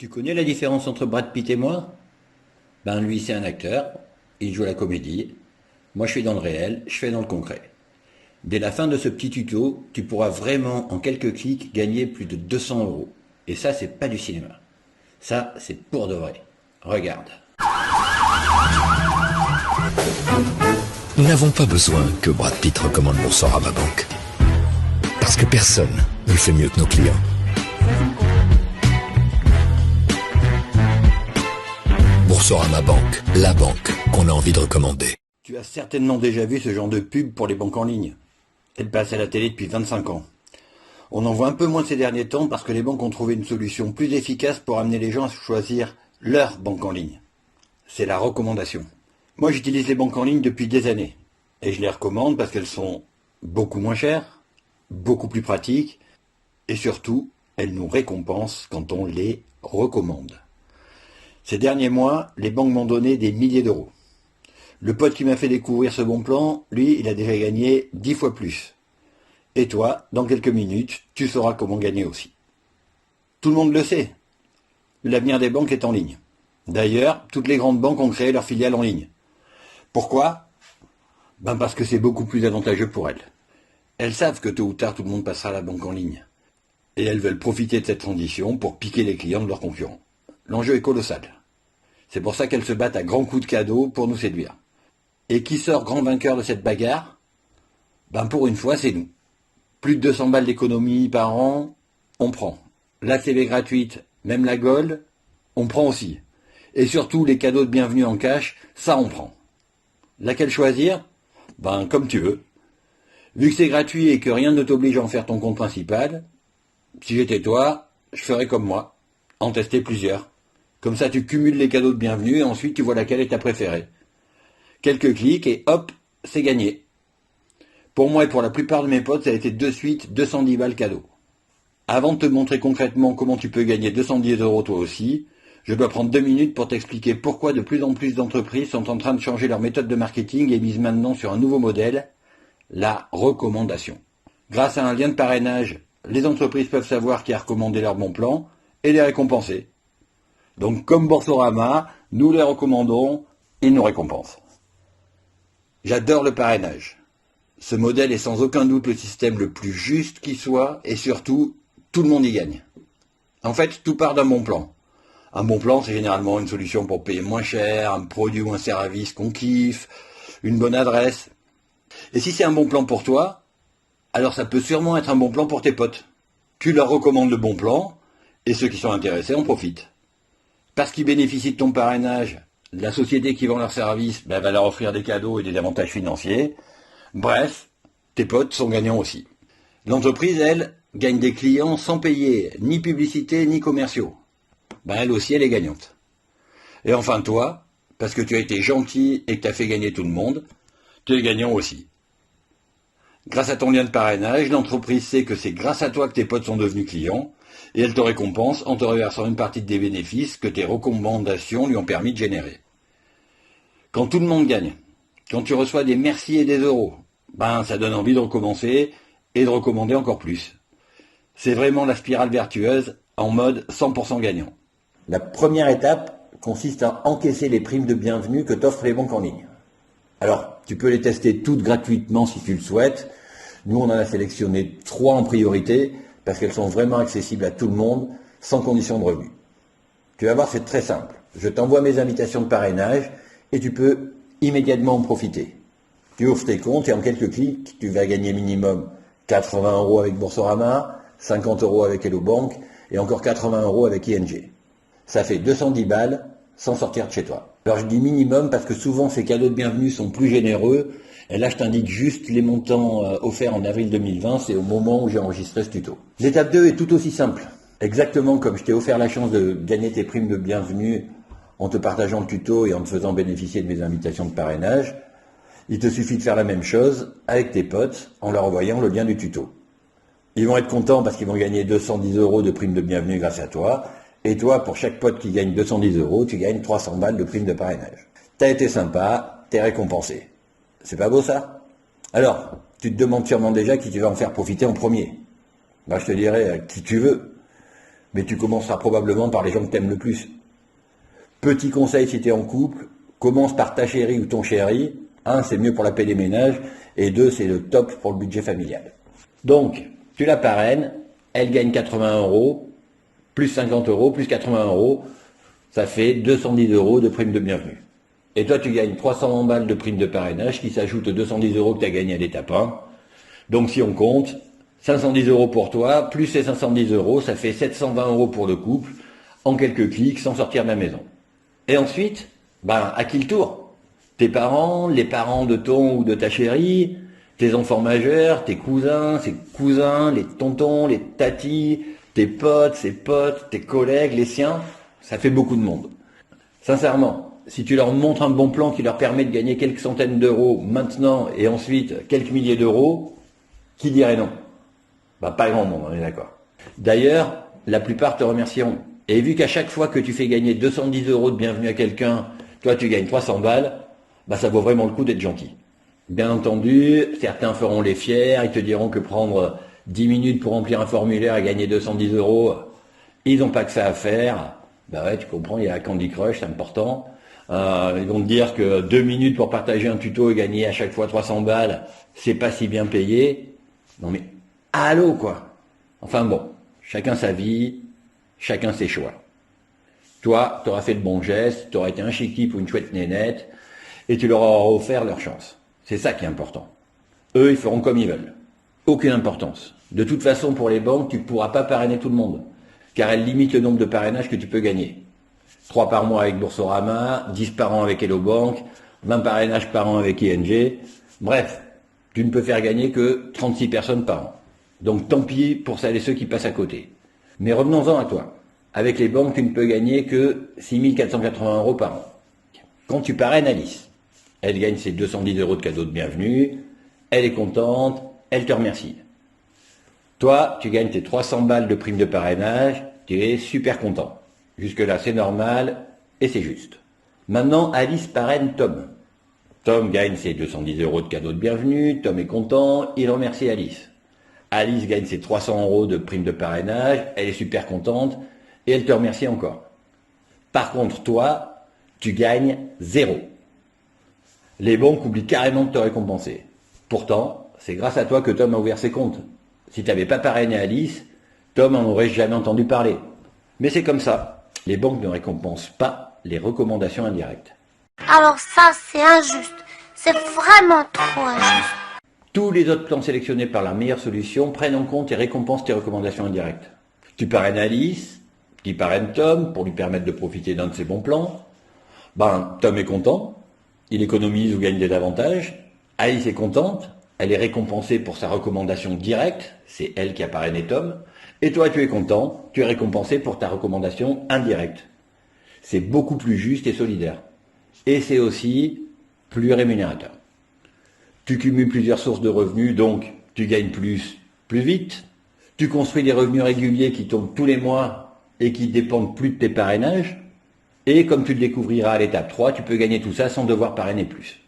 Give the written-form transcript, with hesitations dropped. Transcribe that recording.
Tu connais la différence entre Brad Pitt et moi? Ben lui c'est un acteur, il joue à la comédie. Moi je suis dans le réel, je fais dans le concret. Dès la fin de ce petit tuto, tu pourras vraiment en quelques clics gagner plus de 200 euros. Et ça c'est pas du cinéma. Ça c'est pour de vrai. Regarde. Nous n'avons pas besoin que Brad Pitt recommande Boursorama Banque. Parce que personne ne le fait mieux que nos clients. Boursorama Banque, la banque qu'on a envie de recommander. Tu as certainement déjà vu ce genre de pub pour les banques en ligne. Elle passe à la télé depuis 25 ans. On en voit un peu moins ces derniers temps parce que les banques ont trouvé une solution plus efficace pour amener les gens à choisir leur banque en ligne. C'est la recommandation. Moi j'utilise les banques en ligne depuis des années. Et je les recommande parce qu'elles sont beaucoup moins chères, beaucoup plus pratiques, et surtout, elles nous récompensent quand on les recommande. Ces derniers mois, les banques m'ont donné des milliers d'euros. Le pote qui m'a fait découvrir ce bon plan, lui, il a déjà gagné 10 fois plus. Et toi, dans quelques minutes, tu sauras comment gagner aussi. Tout le monde le sait. L'avenir des banques est en ligne. D'ailleurs, toutes les grandes banques ont créé leurs filiales en ligne. Pourquoi? Ben parce que c'est beaucoup plus avantageux pour elles. Elles savent que tôt ou tard tout le monde passera à la banque en ligne. Et elles veulent profiter de cette transition pour piquer les clients de leurs concurrents. L'enjeu est colossal. C'est pour ça qu'elles se battent à grands coups de cadeaux pour nous séduire. Et qui sort grand vainqueur de cette bagarre? Ben pour une fois, c'est nous. Plus de 200 balles d'économie par an, on prend. La CV gratuite, même la Gold, on prend aussi. Et surtout les cadeaux de bienvenue en cash, ça on prend. Laquelle choisir? Ben comme tu veux. Vu que c'est gratuit et que rien ne t'oblige à en faire ton compte principal, si j'étais toi, je ferais comme moi, en tester plusieurs. Comme ça tu cumules les cadeaux de bienvenue et ensuite tu vois laquelle est ta préférée. Quelques clics et hop, c'est gagné. Pour moi et pour la plupart de mes potes, ça a été de suite 210 balles cadeau. Avant de te montrer concrètement comment tu peux gagner 210 euros toi aussi, je dois prendre 2 minutes pour t'expliquer pourquoi de plus en plus d'entreprises sont en train de changer leur méthode de marketing et misent maintenant sur un nouveau modèle, la recommandation. Grâce à un lien de parrainage, les entreprises peuvent savoir qui a recommandé leur bon plan et les récompenser. Donc comme Boursorama, nous les recommandons, ils nous récompensent. J'adore le parrainage. Ce modèle est sans aucun doute le système le plus juste qui soit et surtout, tout le monde y gagne. En fait, tout part d'un bon plan. Un bon plan, c'est généralement une solution pour payer moins cher, un produit ou un service qu'on kiffe, une bonne adresse. Et si c'est un bon plan pour toi, alors ça peut sûrement être un bon plan pour tes potes. Tu leur recommandes le bon plan, et ceux qui sont intéressés en profitent. Parce qu'ils bénéficient de ton parrainage, la société qui vend leur service va leur offrir des cadeaux et des avantages financiers. Bref, tes potes sont gagnants aussi. L'entreprise, elle, gagne des clients sans payer ni publicité ni commerciaux. Elle aussi, elle est gagnante. Et enfin toi, parce que tu as été gentil et que tu as fait gagner tout le monde, tu es gagnant aussi. Grâce à ton lien de parrainage, l'entreprise sait que c'est grâce à toi que tes potes sont devenus clients, et elle te récompense en te reversant une partie des bénéfices que tes recommandations lui ont permis de générer. Quand tout le monde gagne, quand tu reçois des merci et des euros, ça donne envie de recommencer et de recommander encore plus. C'est vraiment la spirale vertueuse en mode 100% gagnant. La première étape consiste à encaisser les primes de bienvenue que t'offrent les banques en ligne. Alors, tu peux les tester toutes gratuitement si tu le souhaites. Nous, on en a sélectionné 3 en priorité parce qu'elles sont vraiment accessibles à tout le monde, sans condition de revenu. Tu vas voir, c'est très simple. Je t'envoie mes invitations de parrainage et tu peux immédiatement en profiter. Tu ouvres tes comptes et en quelques clics, tu vas gagner minimum 80 euros avec Boursorama, 50 euros avec Hello Bank et encore 80 euros avec ING. Ça fait 210 balles sans sortir de chez toi. Alors je dis minimum parce que souvent ces cadeaux de bienvenue sont plus généreux. Et là je t'indique juste les montants offerts en avril 2020, c'est au moment où j'ai enregistré ce tuto. L'étape 2 est tout aussi simple. Exactement comme je t'ai offert la chance de gagner tes primes de bienvenue en te partageant le tuto et en te faisant bénéficier de mes invitations de parrainage, il te suffit de faire la même chose avec tes potes en leur envoyant le lien du tuto. Ils vont être contents parce qu'ils vont gagner 210 euros de primes de bienvenue grâce à toi. Et toi, pour chaque pote qui gagne 210 euros, tu gagnes 300 balles de prime de parrainage. T'as été sympa, t'es récompensé. C'est pas beau ça? Alors, tu te demandes sûrement déjà qui tu vas en faire profiter en premier. Je te dirais qui tu veux. mais tu commenceras probablement par les gens que t'aimes le plus. Petit conseil si tu es en couple, commence par ta chérie ou ton chéri. 1, c'est mieux pour la paix des ménages, et 2, c'est le top pour le budget familial. Donc, tu la parraines, elle gagne 80 euros, plus 50 euros, plus 80 euros, ça fait 210 euros de prime de bienvenue. Et toi, tu gagnes 300 balles de prime de parrainage qui s'ajoute aux 210 euros que tu as gagné à l'étape 1. Donc, si on compte, 510 euros pour toi, plus ces 510 euros, ça fait 720 euros pour le couple, en quelques clics, sans sortir de la maison. Et ensuite, à qui le tour? Tes parents, les parents de ton ou de ta chérie, tes enfants majeurs, tes cousins, ses cousins, les tontons, les tatis, tes potes, ses potes, tes collègues, les siens, ça fait beaucoup de monde. Sincèrement, si tu leur montres un bon plan qui leur permet de gagner quelques centaines d'euros maintenant et ensuite quelques milliers d'euros, qui dirait non? Pas grand monde, on est d'accord. D'ailleurs, la plupart te remercieront. Et vu qu'à chaque fois que tu fais gagner 210 euros de bienvenue à quelqu'un, toi tu gagnes 300 balles, ça vaut vraiment le coup d'être gentil. Bien entendu, certains feront les fiers, ils te diront que prendre 10 minutes pour remplir un formulaire et gagner 210 euros, ils n'ont pas que ça à faire. Ouais, tu comprends, il y a Candy Crush, c'est important. Ils vont te dire que 2 minutes pour partager un tuto et gagner à chaque fois 300 balles, c'est pas si bien payé. Non mais, allô quoi. Enfin bon, chacun sa vie, chacun ses choix. Toi, tu auras fait le bon geste, tu auras été un chic type ou une chouette nénette, et tu leur auras offert leur chance. C'est ça qui est important. Eux, ils feront comme ils veulent. Aucune importance. De toute façon, pour les banques, tu ne pourras pas parrainer tout le monde, car elles limitent le nombre de parrainages que tu peux gagner. 3 par mois avec Boursorama, 10 par an avec Hello Bank, 20 parrainages par an avec ING. Bref, tu ne peux faire gagner que 36 personnes par an. Donc tant pis pour celles et ceux qui passent à côté. Mais revenons-en à toi. Avec les banques, tu ne peux gagner que 6 480 euros par an. Quand tu parraines Alice, elle gagne ses 210 euros de cadeau de bienvenue, elle est contente, elle te remercie. Toi, tu gagnes tes 300 balles de prime de parrainage, tu es super content. Jusque-là, c'est normal et c'est juste. Maintenant, Alice parraine Tom. Tom gagne ses 210 euros de cadeau de bienvenue, Tom est content, il remercie Alice. Alice gagne ses 300 euros de prime de parrainage, elle est super contente et elle te remercie encore. Par contre, toi, tu gagnes 0. Les banques oublient carrément de te récompenser. Pourtant, c'est grâce à toi que Tom a ouvert ses comptes. Si tu n'avais pas parrainé Alice, Tom n'en aurait jamais entendu parler. Mais c'est comme ça. Les banques ne récompensent pas les recommandations indirectes. Alors ça, c'est injuste. C'est vraiment trop injuste. Tous les autres plans sélectionnés par la meilleure solution prennent en compte et récompensent tes recommandations indirectes. Tu parraines Alice, tu parraines Tom pour lui permettre de profiter d'un de ses bons plans. Tom est content, il économise ou gagne des avantages. Alice est contente, elle est récompensée pour sa recommandation directe, c'est elle qui a parrainé Tom. Et toi, tu es content, tu es récompensé pour ta recommandation indirecte. C'est beaucoup plus juste et solidaire. Et c'est aussi plus rémunérateur. Tu cumules plusieurs sources de revenus, donc tu gagnes plus vite. Tu construis des revenus réguliers qui tombent tous les mois et qui dépendent plus de tes parrainages. Et comme tu le découvriras à l'étape 3, tu peux gagner tout ça sans devoir parrainer plus.